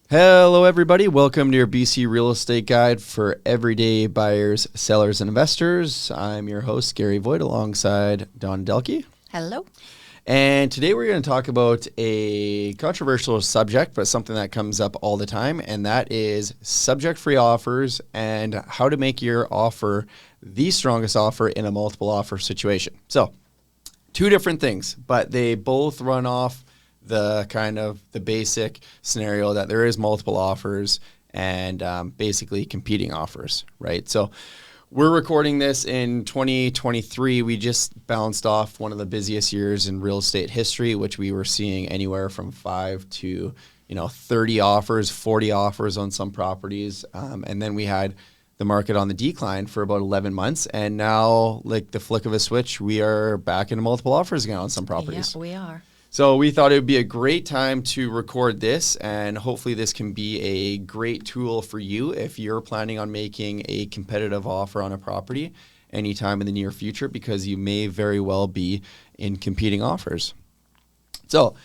Hello, everybody. Welcome to your BC Real Estate Guide for everyday buyers, sellers, and investors. I'm your host, Garry Voigt, alongside Don Delkey. Hello. And today we're going to talk about a controversial subject, but something that comes up all the time, and that is subject-free offers and how to make your offer the strongest offer in a multiple offer situation. So, two different things, but they both run off the basic scenario that there is multiple offers and basically competing offers, right? So we're recording this in 2023. We just bounced off one of the busiest years in real estate history, which we were seeing anywhere from 5 to 30 offers, 40 offers on some properties. And then we had the market on the decline for about 11 months. And now, like the flick of a switch, we are back into multiple offers again on some properties. Yeah, we are. So we thought it would be a great time to record this, and hopefully this can be a great tool for you if you're planning on making a competitive offer on a property anytime in the near future, because you may very well be in competing offers. So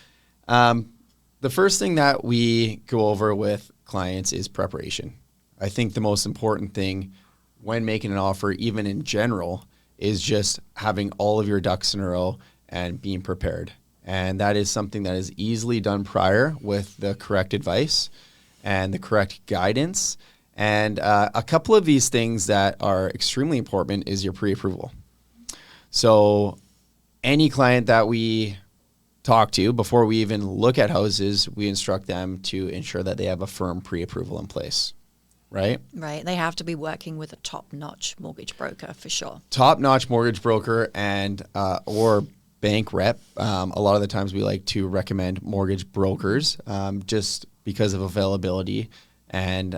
the first thing that we go over with clients is preparation. I think the most important thing when making an offer, even in general, is just having all of your ducks in a row and being prepared. And that is something that is easily done prior with the correct advice and the correct guidance. And a couple of these things that are extremely important is your pre-approval. So any client that we talk to, before we even look at houses, we instruct them to ensure that they have a firm pre-approval in place, right? Right. They have to be working with a top-notch mortgage broker for sure. Top-notch mortgage broker and or bank rep. A lot of the times we like to recommend mortgage brokers just because of availability and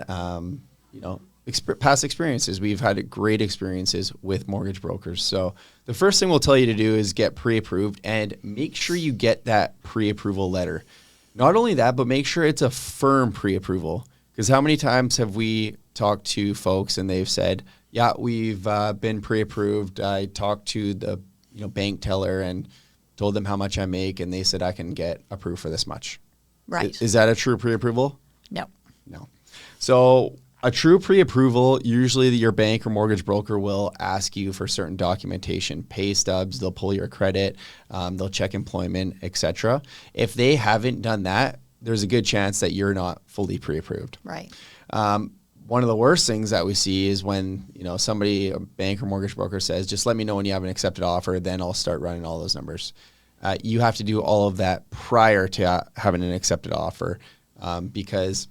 past experiences. We've had great experiences with mortgage brokers. So the first thing we'll tell you to do is get pre-approved and make sure you get that pre-approval letter. Not only that, but make sure it's a firm pre-approval, because how many times have we talked to folks and they've said, yeah, we've been pre-approved. I talked to the bank teller and told them how much I make, and they said I can get approved for this much. Right. Is that a true pre-approval? No. So a true pre-approval, usually your bank or mortgage broker will ask you for certain documentation, pay stubs, they'll pull your credit, they'll check employment, etc. If they haven't done that, there's a good chance that you're not fully pre-approved. Right. One of the worst things that we see is when, somebody, a bank or mortgage broker says, just let me know when you have an accepted offer, then I'll start running all those numbers. You have to do all of that prior to having an accepted offer, because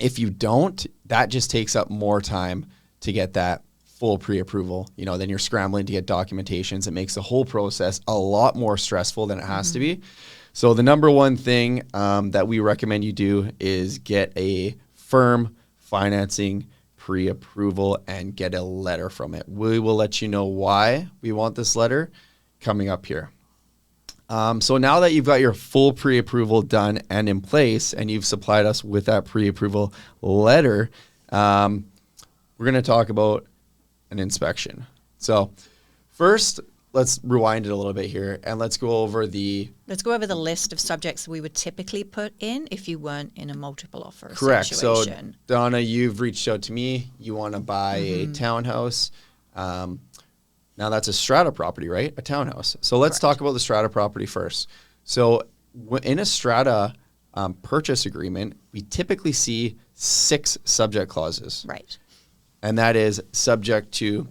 if you don't, that just takes up more time to get that full pre-approval. Then you're scrambling to get documentations. It makes the whole process a lot more stressful than it has to be. So the number one thing that we recommend you do is get a firm financing pre-approval and get a letter from it. We will let you know why we want this letter coming up here. So now that you've got your full pre-approval done and in place, and you've supplied us with that pre-approval letter, we're going to talk about an inspection. So first, let's rewind it a little bit here, and let's go over the list of subjects we would typically put in if you weren't in a multiple offer correct situation. So Donna, you've reached out to me. You want to buy a townhouse. Now that's a strata property, right? A townhouse. So let's talk about the strata property first. So in a strata purchase agreement, we typically see 6 subject clauses. Right. And that is subject to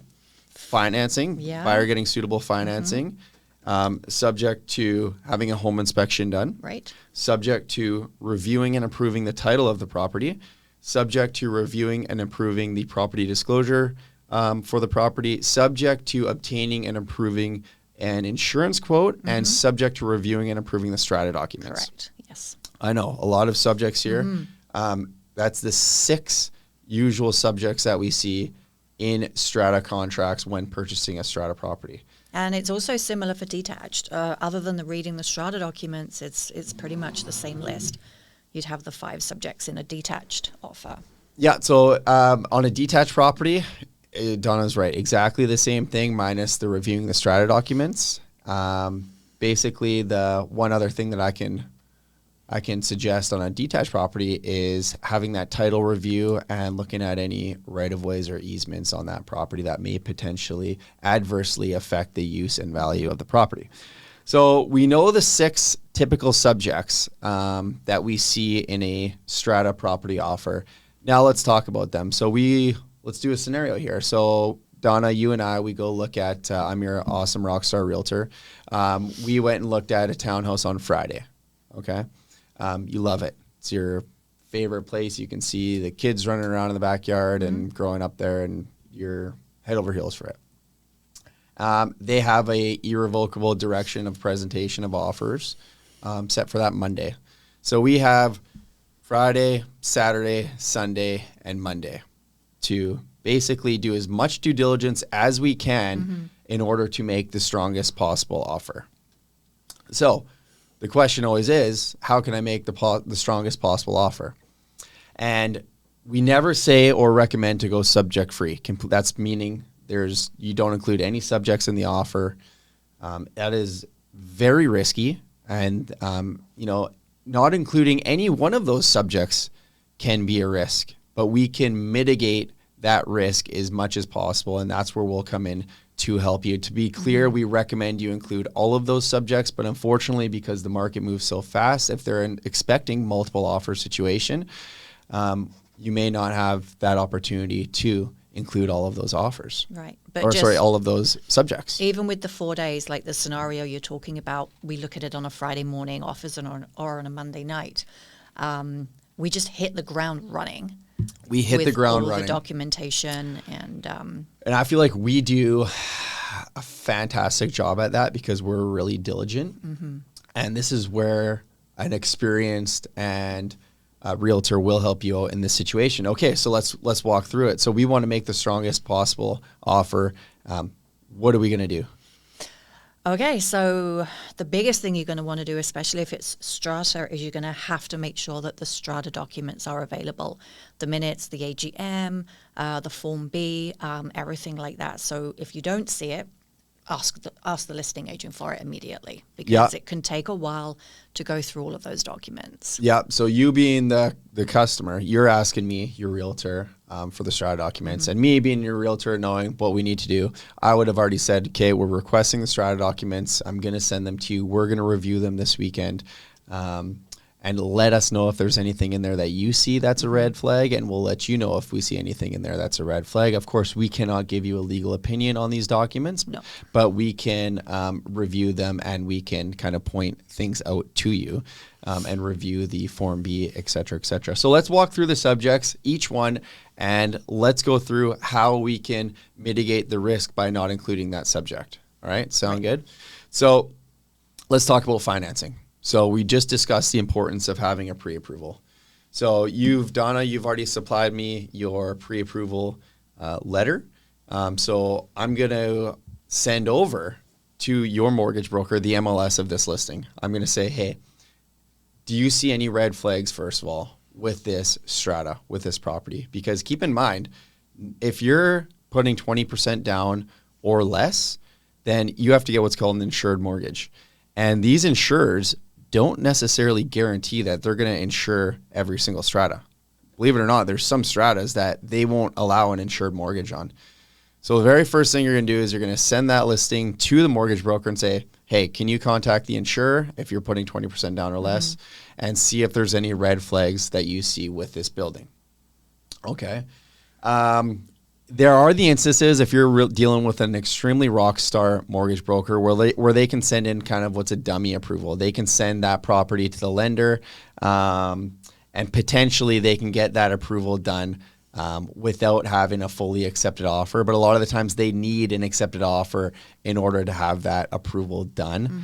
financing, buyer getting suitable financing, subject to having a home inspection done, right? Subject to reviewing and approving the title of the property, subject to reviewing and approving the property disclosure for the property, subject to obtaining and approving an insurance quote, and subject to reviewing and approving the strata documents. Correct, yes. I know, a lot of subjects here. That's the 6 usual subjects that we see in strata contracts when purchasing a strata property. And it's also similar for detached. Other than reading the strata documents, it's pretty much the same list. You'd have the 5 subjects in a detached offer. Yeah, so on a detached property, Donna's right, exactly the same thing minus the reviewing the strata documents. Basically, the one other thing that I can I can suggest on a detached property is having that title review and looking at any right-of-ways or easements on that property that may potentially adversely affect the use and value of the property. So we know the 6 typical subjects that we see in a strata property offer. Now let's talk about them. So let's do a scenario here. So Donna, you and I, we go look at, I'm your awesome rockstar realtor. We went and looked at a townhouse on Friday. Okay. You love it. It's your favorite place. You can see the kids running around in the backyard and growing up there, and you're head over heels for it. They have a irrevocable direction of presentation of offers set for that Monday. So we have Friday, Saturday, Sunday, and Monday to basically do as much due diligence as we can in order to make the strongest possible offer. So the question always is, how can I make the strongest possible offer? And we never say or recommend to go subject free. That's meaning you don't include any subjects in the offer. That is very risky, and not including any one of those subjects can be a risk. But we can mitigate that risk as much as possible, and that's where we'll come in to help you. To be clear, we recommend you include all of those subjects, but unfortunately, because the market moves so fast, if they're expecting multiple offer situation, you may not have that opportunity to include all of those offers. Right. All of those subjects. Even with the 4 days, like the scenario you're talking about, we look at it on a Friday morning, offers or on a Monday night. We just hit the ground running. We hit the ground all running. The documentation and I feel like we do a fantastic job at that because we're really diligent. And this is where an experienced and realtor will help you out in this situation. Okay, so let's walk through it. So we want to make the strongest possible offer. What are we going to do? Okay, so the biggest thing you're going to want to do, especially if it's strata, is you're going to have to make sure that the strata documents are available. The minutes, the AGM, the Form B, everything like that. So if you don't see it, ask the listing agent for it immediately, because it can take a while to go through all of those documents. Yeah. So you being the customer, you're asking me, your realtor, for the strata documents, and me being your realtor, knowing what we need to do, I would have already said, okay, we're requesting the strata documents. I'm going to send them to you. We're going to review them this weekend. And let us know if there's anything in there that you see that's a red flag, and we'll let you know if we see anything in there that's a red flag. Of course, we cannot give you a legal opinion on these documents, but we can review them, and we can kind of point things out to you and review the Form B, et cetera, et cetera. So let's walk through the subjects, each one, and let's go through how we can mitigate the risk by not including that subject. All right, sound good? So let's talk about financing. So we just discussed the importance of having a pre-approval. So Donna, you've already supplied me your pre-approval letter. So I'm going to send over to your mortgage broker the MLS of this listing. I'm going to say, hey, do you see any red flags, first of all, with this strata, with this property? Because keep in mind, if you're putting 20% down or less, then you have to get what's called an insured mortgage. And these insurers don't necessarily guarantee that they're going to insure every single strata. Believe it or not, there's some stratas that they won't allow an insured mortgage on. So the very first thing you're going to do is you're going to send that listing to the mortgage broker and say, hey, can you contact the insurer if you're putting 20% down or less, and see if there's any red flags that you see with this building. Okay. There are the instances, if you're dealing with an extremely rock star mortgage broker, where they can send in kind of what's a dummy approval. They can send that property to the lender, and potentially they can get that approval done without having a fully accepted offer. But a lot of the times they need an accepted offer in order to have that approval done.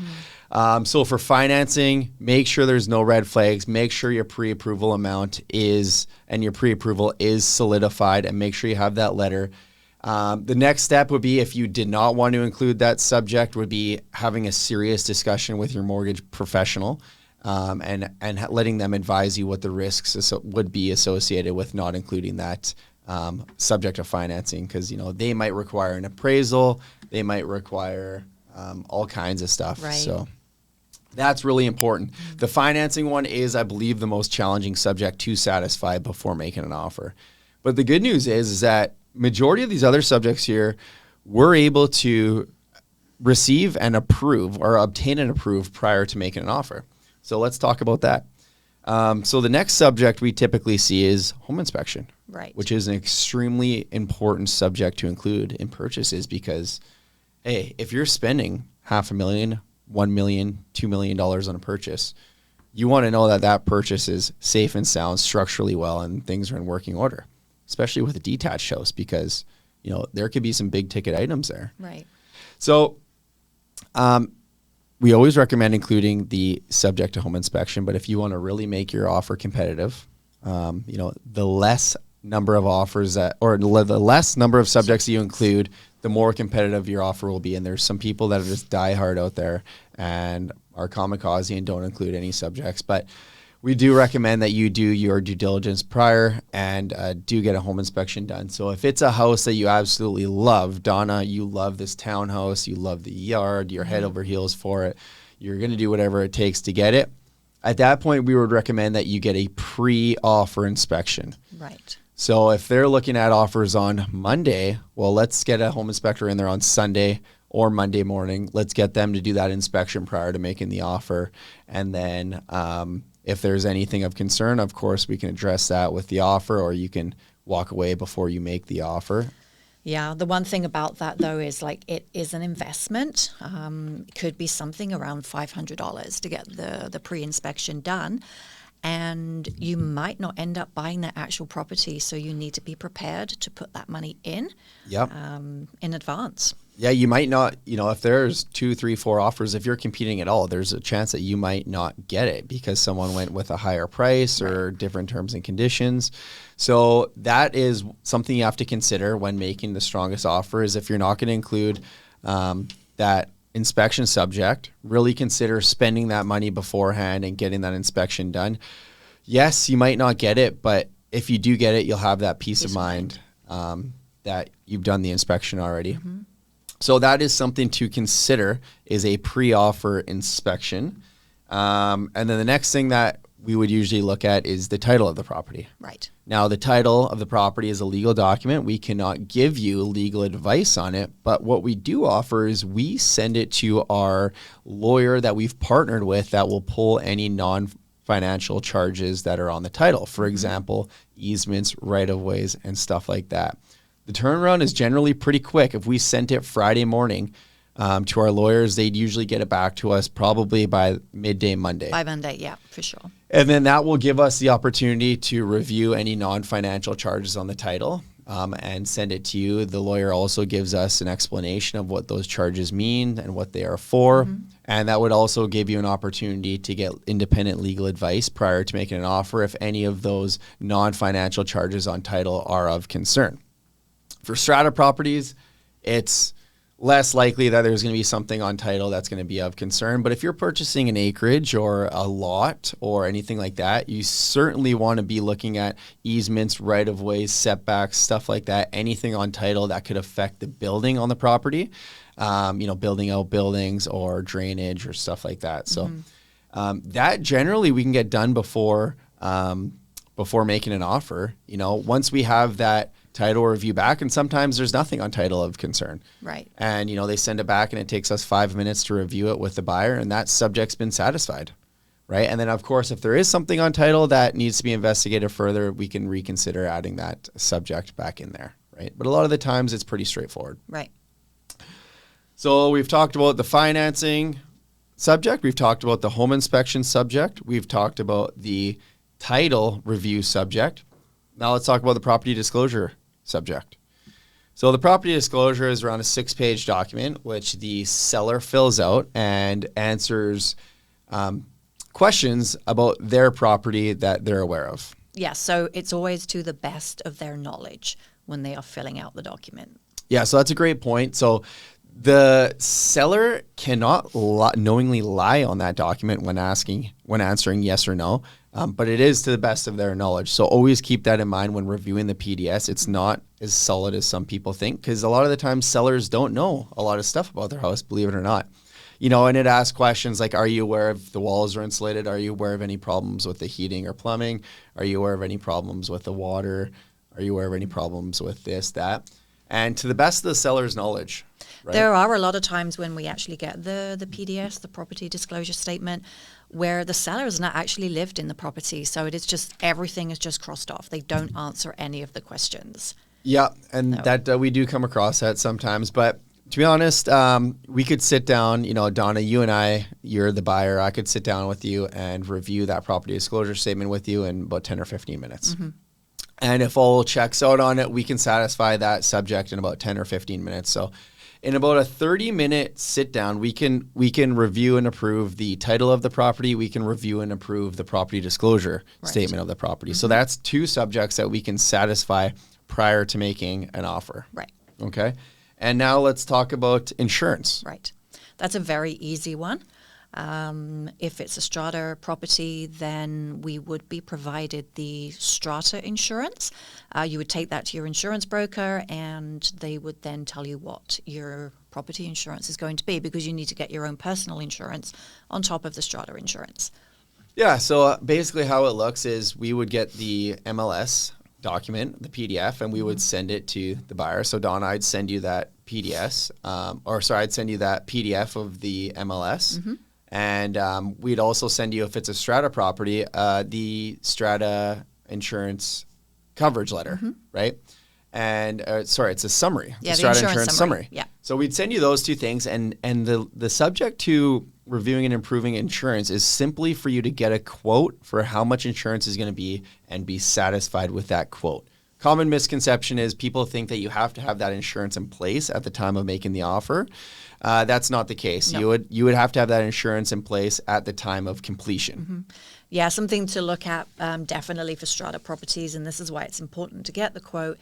So for financing, make sure there's no red flags. Make sure your pre-approval amount and your pre-approval is solidified, and make sure you have that letter. The next step would be, if you did not want to include that subject, would be having a serious discussion with your mortgage professional, and letting them advise you what the risks would be associated with not including that subject of financing, because they might require an appraisal, they might require all kinds of stuff. Right. So That's really important. The financing one is, I believe, the most challenging subject to satisfy before making an offer. But the good news is that majority of these other subjects here, we're able to receive and approve or obtain and approve prior to making an offer. So let's talk about that. So the next subject we typically see is home inspection, Right. which is an extremely important subject to include in purchases because, hey, if you're spending $500,000, $1 million, $2 million on a purchase, you want to know that that purchase is safe and sound, structurally well, and things are in working order, especially with a detached house because, you know, there could be some big ticket items there. Right. So we always recommend including the subject to home inspection, but if you want to really make your offer competitive, you know, the less number of offers that, or the less number of subjects that you include, the more competitive your offer will be. And there's some people that are just diehard out there and are kamikaze and don't include any subjects. But we do recommend that you do your due diligence prior and do get a home inspection done. So if it's a house that you absolutely love, Donna, you love this townhouse, you love the yard, you're head over heels for it, you're going to do whatever it takes to get it. At that point, we would recommend that you get a pre-offer inspection. Right. So if they're looking at offers on Monday, well, let's get a home inspector in there on Sunday or Monday morning. Let's get them to do that inspection prior to making the offer. And then if there's anything of concern, of course, we can address that with the offer, or you can walk away before you make the offer. Yeah, the one thing about that, though, is like it is an investment. It could be something around $500 to get the pre-inspection done. And you might not end up buying that actual property. So you need to be prepared to put that money in advance. Yeah, you might not, you know, if there's 2, 3, 4 offers, if you're competing at all, there's a chance that you might not get it because someone went with a higher price or different terms and conditions. So that is something you have to consider when making the strongest offer. Is if you're not going to include that inspection subject, really consider spending that money beforehand and getting that inspection done. Yes, you might not get it, but if you do get it, you'll have that peace of mind that you've done the inspection already. Mm-hmm. So that is something to consider, is a pre-offer inspection. And then the next thing that we would usually look at is the title of the property. Right. Now, the title of the property is a legal document. We cannot give you legal advice on it, but what we do offer is we send it to our lawyer that we've partnered with that will pull any non-financial charges that are on the title. For example, easements, right-of-ways, and stuff like that. The turnaround is generally pretty quick. If we sent it Friday morning to our lawyers, they'd usually get it back to us probably by midday Monday. By Monday, yeah, for sure. And then that will give us the opportunity to review any non-financial charges on the title and send it to you. The lawyer also gives us an explanation of what those charges mean and what they are for. Mm-hmm. And that would also give you an opportunity to get independent legal advice prior to making an offer if any of those non-financial charges on title are of concern. For strata properties, it's less likely that there's going to be something on title that's going to be of concern. But if you're purchasing an acreage or a lot or anything like that, you certainly want to be looking at easements, right-of-ways, setbacks, stuff like that, anything on title that could affect the building on the property, building out buildings or drainage or stuff like that. So that generally we can get done before making an offer. You know, once we have that title review back, and sometimes there's nothing on title of concern. Right. And, they send it back and it takes us 5 minutes to review it with the buyer, and that subject's been satisfied. Right. And then, of course, if there is something on title that needs to be investigated further, we can reconsider adding that subject back in there. Right. But a lot of the times it's pretty straightforward. Right. So we've talked about the financing subject. We've talked about the home inspection subject. We've talked about the title review subject. Now let's talk about the property disclosure subject. So the property disclosure is around a 6-page document, which the seller fills out and answers questions about their property that they're aware of. Yeah, so it's always to the best of their knowledge when they are filling out the document. Yeah, so that's a great point. So the seller cannot knowingly lie on that document when answering yes or no. But it is to the best of their knowledge. So always keep that in mind when reviewing the PDS. It's not as solid as some people think, because a lot of the time sellers don't know a lot of stuff about their house, believe it or not. and it asks questions like, are you aware if the walls are insulated? Are you aware of any problems with the heating or plumbing? Are you aware of any problems with the water? Are you aware of any problems with this, that? And to the best of the seller's knowledge, right? There are a lot of times when we actually get the PDS, the property disclosure statement, where the seller has not actually lived in the property. So it is just, everything is just crossed off. They don't answer any of the questions. Yeah, and that we do come across that sometimes. But to be honest, we could sit down, Donna, you and I, you're the buyer. I could sit down with you and review that property disclosure statement with you in about 10 or 15 minutes. Mm-hmm. And if all checks out on it, we can satisfy that subject in about 10 or 15 minutes. So in about a 30-minute sit down, we can review and approve the title of the property. We can review and approve the property disclosure statement of the property. Mm-hmm. So that's two subjects that we can satisfy prior to making an offer. Right. Okay. And now let's talk about insurance. Right. That's a very easy one. If it's a strata property, then we would be provided the strata insurance. You would take that to your insurance broker and they would then tell you what your property insurance is going to be, because you need to get your own personal insurance on top of the strata insurance. Yeah, so basically how it looks is we would get the MLS document, the PDF, and we would send it to the buyer. So Donna, I'd send you that I'd send you that PDF of the MLS. Mm-hmm. And we'd also send you, if it's a strata property, the strata insurance coverage letter, mm-hmm. right? And it's a summary. Yeah, the strata insurance summary. Yeah. So we'd send you those two things, and the subject to reviewing and improving insurance is simply for you to get a quote for how much insurance is going to be and be satisfied with that quote. Common misconception is people think that you have to have that insurance in place at the time of making the offer. That's not the case. No. You would have to have that insurance in place at the time of completion. Mm-hmm. Yeah, something to look at definitely for strata properties, and this is why it's important to get the quote.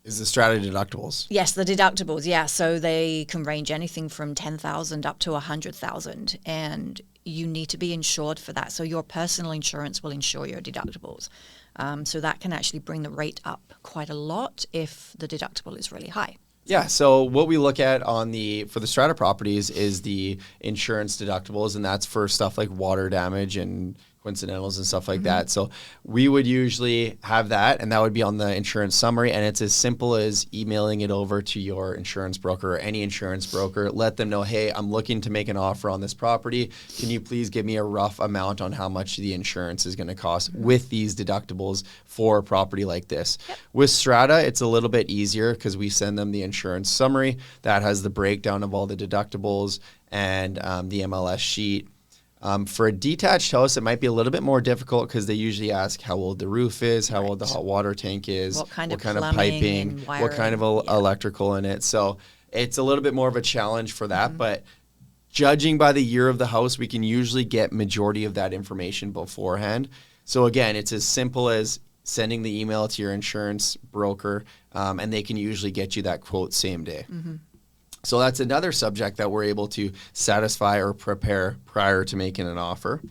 Is the strata deductibles? Yes, the deductibles. Yeah, so they can range anything from $10,000 up to $100,000, and you need to be insured for that. So your personal insurance will insure your deductibles. So that can actually bring the rate up quite a lot if the deductible is really high. Yeah, so what we look at for the strata properties is the insurance deductibles, and that's for stuff like water damage and coincidentals and stuff like mm-hmm. that. So we would usually have that, and that would be on the insurance summary, and it's as simple as emailing it over to your insurance broker or any insurance broker. Let them know, hey, I'm looking to make an offer on this property. Can you please give me a rough amount on how much the insurance is going to cost mm-hmm. with these deductibles for a property like this? Yep. With strata, it's a little bit easier because we send them the insurance summary that has the breakdown of all the deductibles and the MLS sheet. For a detached house, it might be a little bit more difficult because they usually ask how old the roof is, how old the hot water tank is, what kind of piping, what kind of electrical in it. So it's a little bit more of a challenge for that. Mm-hmm. But judging by the year of the house, we can usually get majority of that information beforehand. So again, it's as simple as sending the email to your insurance broker, and they can usually get you that quote same day. Mm-hmm. So that's another subject that we're able to satisfy or prepare prior to making an offer.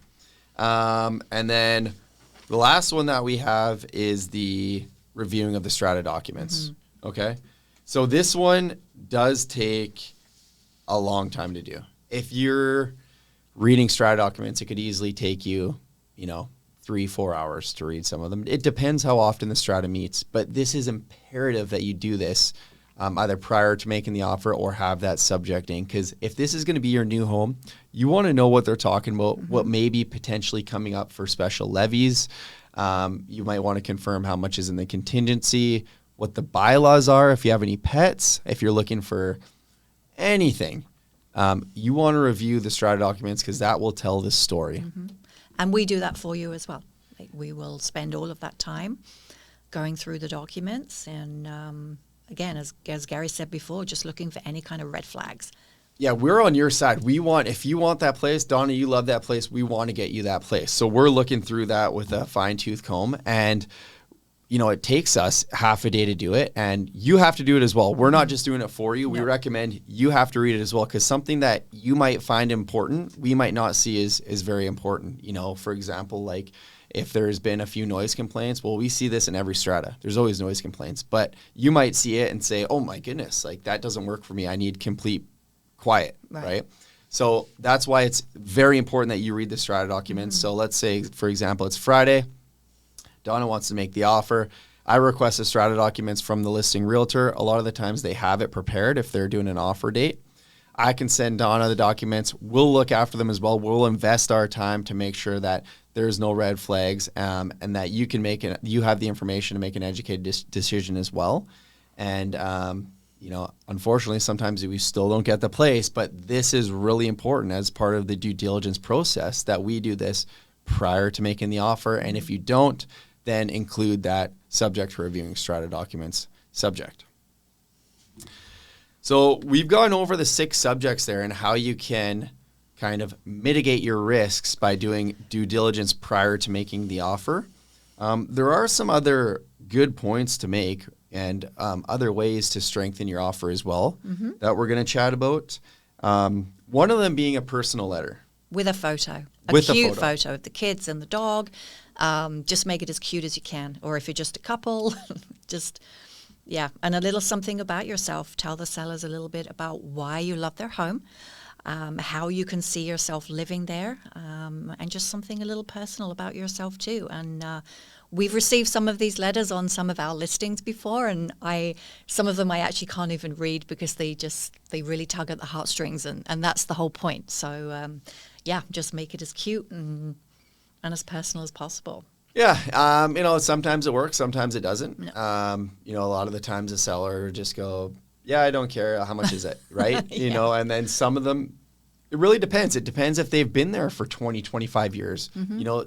And then the last one that we have is the reviewing of the strata documents. Mm-hmm. Okay. So this one does take a long time to do. If you're reading strata documents, it could easily take you, 3-4 hours to read some of them. It depends how often the strata meets, but this is imperative that you do this either prior to making the offer or have that subject in. Because if this is going to be your new home, you want to know what they're talking about, mm-hmm. what may be potentially coming up for special levies. You might want to confirm how much is in the contingency, what the bylaws are, if you have any pets, if you're looking for anything. You want to review the strata documents because that will tell the story. Mm-hmm. And we do that for you as well. We will spend all of that time going through the documents and again, as Garry said before, just looking for any kind of red flags. Yeah, we're on your side. If you want that place, Donna, you love that place, we want to get you that place. So we're looking through that with a fine-tooth comb. And, it takes us half a day to do it. And you have to do it as well. We're not just doing it for you. We recommend you have to read it as well, because something that you might find important, we might not see is very important. For example, like, if there's been a few noise complaints, well, we see this in every strata. There's always noise complaints, but you might see it and say, oh my goodness, like that doesn't work for me. I need complete quiet, right? So that's why it's very important that you read the strata documents. So let's say, for example, it's Friday. Donna wants to make the offer. I request the strata documents from the listing realtor. A lot of the times they have it prepared if they're doing an offer date. I can send Donna the documents. We'll look after them as well. We'll invest our time to make sure that there's no red flags, and that you can you have the information to make an educated decision as well. And unfortunately, sometimes we still don't get the place, but this is really important as part of the due diligence process that we do this prior to making the offer. And if you don't, then include that subject to reviewing strata documents subject. So we've gone over the 6 subjects there and how you can kind of mitigate your risks by doing due diligence prior to making the offer. There are some other good points to make and other ways to strengthen your offer as well that we're going to chat about. One of them being a personal letter. With a photo. A cute photo of the kids and the dog. Just make it as cute as you can. Or if you're just a couple, and a little something about yourself. Tell the sellers a little bit about why you love their home, how you can see yourself living there, and just something a little personal about yourself too. And we've received some of these letters on some of our listings before, and some of them I actually can't even read because they really tug at the heartstrings, and that's the whole point. So just make it as cute and as personal as possible. Yeah, sometimes it works, sometimes it doesn't. No. A lot of the times the seller just go, yeah, I don't care. How much is it, right? And then some of them, it really depends. It depends if they've been there for 20, 25 years.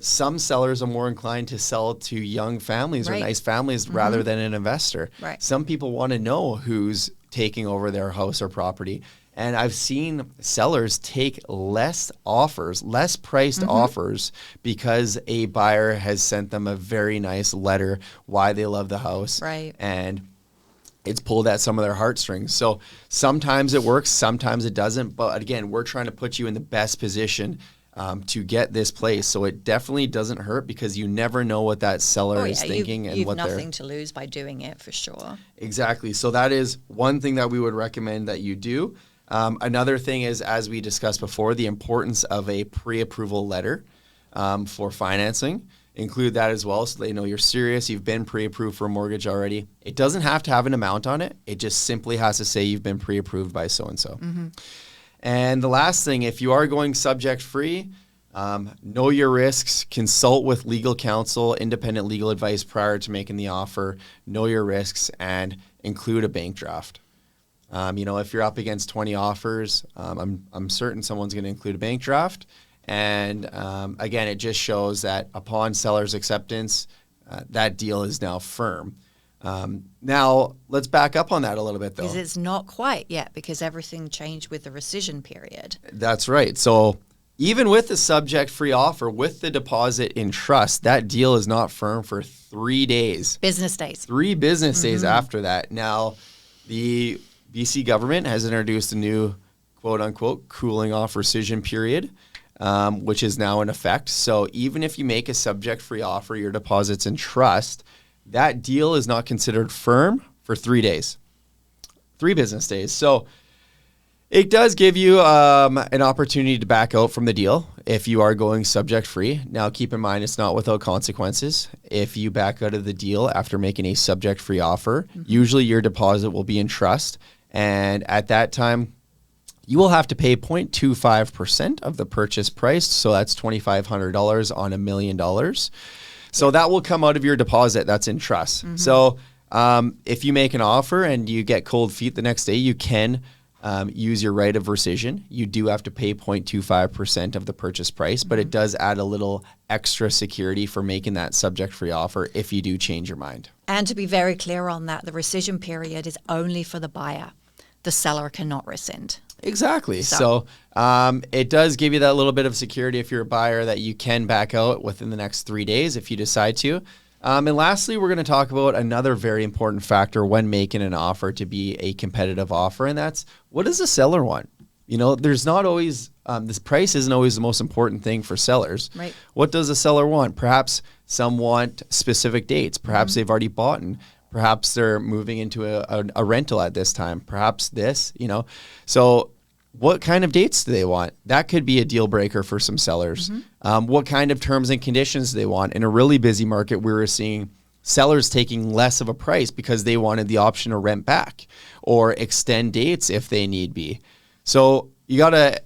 Some sellers are more inclined to sell to young families or nice families rather than an investor. Right. Some people want to know who's taking over their house or property. And I've seen sellers take less priced offers because a buyer has sent them a very nice letter why they love the house. Right. And it's pulled at some of their heartstrings. So sometimes it works, sometimes it doesn't. But again, we're trying to put you in the best position to get this place. So it definitely doesn't hurt because you never know what that seller is thinking. You've nothing to lose by doing it, for sure. Exactly. So that is one thing that we would recommend that you do. Another thing is, as we discussed before, the importance of a pre-approval letter for financing. Include that as well so they know you're serious, you've been pre-approved for a mortgage already. It doesn't have to have an amount on it. It just simply has to say you've been pre-approved by so-and-so. And the last thing, if you are going subject-free, know your risks, consult with legal counsel, independent legal advice prior to making the offer, know your risks, and include a bank draft. If you're up against 20 offers, I'm certain someone's going to include a bank draft. And again, it just shows that upon seller's acceptance, that deal is now firm. Now, let's back up on that a little bit, though. Because it's not quite yet, because everything changed with the rescission period. That's right. So even with the subject-free offer, with the deposit in trust, that deal is not firm for 3 days. Business days. 3 business days after that. Now, the BC government has introduced a new quote-unquote cooling off rescission period, which is now in effect. So even if you make a subject-free offer, your deposit's in trust, that deal is not considered firm for 3 days, 3 business days. So it does give you an opportunity to back out from the deal if you are going subject-free. Now, keep in mind, it's not without consequences. If you back out of the deal after making a subject-free offer, usually your deposit will be in trust. And at that time, you will have to pay 0.25% of the purchase price. So that's $2,500 on $1 million. So that will come out of your deposit that's in trust. So if you make an offer and you get cold feet the next day, you can use your right of rescission. You do have to pay 0.25% of the purchase price, but it does add a little extra security for making that subject-free offer if you do change your mind. And to be very clear on that, the rescission period is only for the buyer. The seller cannot rescind. Exactly. So it does give you that little bit of security if you're a buyer that you can back out within the next 3 days if you decide to. And lastly, we're going to talk about another very important factor when making an offer to be a competitive offer, and that's what does the seller want? There's not always, this price isn't always the most important thing for sellers. Right. What does a seller want? Perhaps some want specific dates. Perhaps they've already bought and perhaps they're moving into a rental at this time. Perhaps this, So What kind of dates do they want? That could be a deal breaker for some sellers. What kind of terms and conditions do they want? In a really busy market, we were seeing sellers taking less of a price because they wanted the option to rent back or extend dates if they need be. So you got to,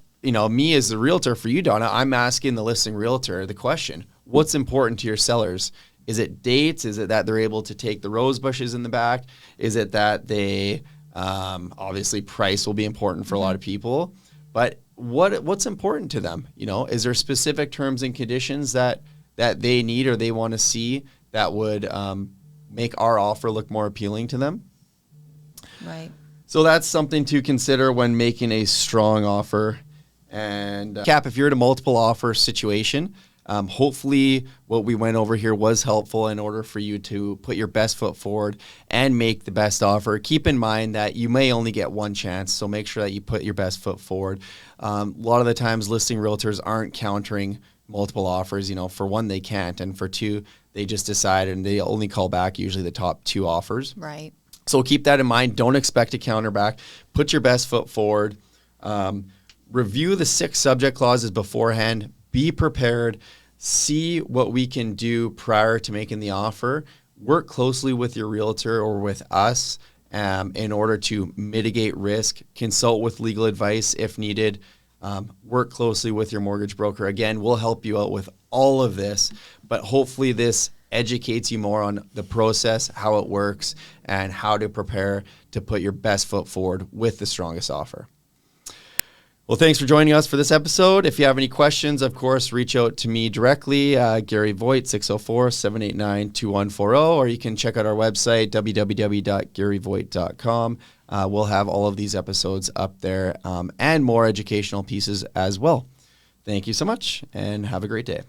me as the realtor for you, Donna, I'm asking the listing realtor the question, what's important to your sellers? Is it dates? Is it that they're able to take the rose bushes in the back? Is it that they... obviously price will be important for a lot of people, but what's important to them? Is there specific terms and conditions that they need or they want to see that would make our offer look more appealing to them? Right. So that's something to consider when making a strong offer. And Cap, if you're in a multiple offer situation, hopefully what we went over here was helpful in order for you to put your best foot forward and make the best offer. Keep in mind that you may only get one chance, so make sure that you put your best foot forward. A lot of the times listing realtors aren't countering multiple offers. For one, they can't, and for two, they just decide and they only call back usually the top 2 offers. Right. So keep that in mind. Don't expect a counter back. Put your best foot forward. Review the 6 subject clauses beforehand. Be prepared, see what we can do prior to making the offer. Work closely with your realtor or with us in order to mitigate risk. Consult with legal advice if needed. Work closely with your mortgage broker. Again, we'll help you out with all of this, but hopefully this educates you more on the process, how it works, and how to prepare to put your best foot forward with the strongest offer. Well, thanks for joining us for this episode. If you have any questions, of course, reach out to me directly, Garry Voigt, 604-789-2140, or you can check out our website, www.garryvoigt.com. We'll have all of these episodes up there and more educational pieces as well. Thank you so much, and have a great day.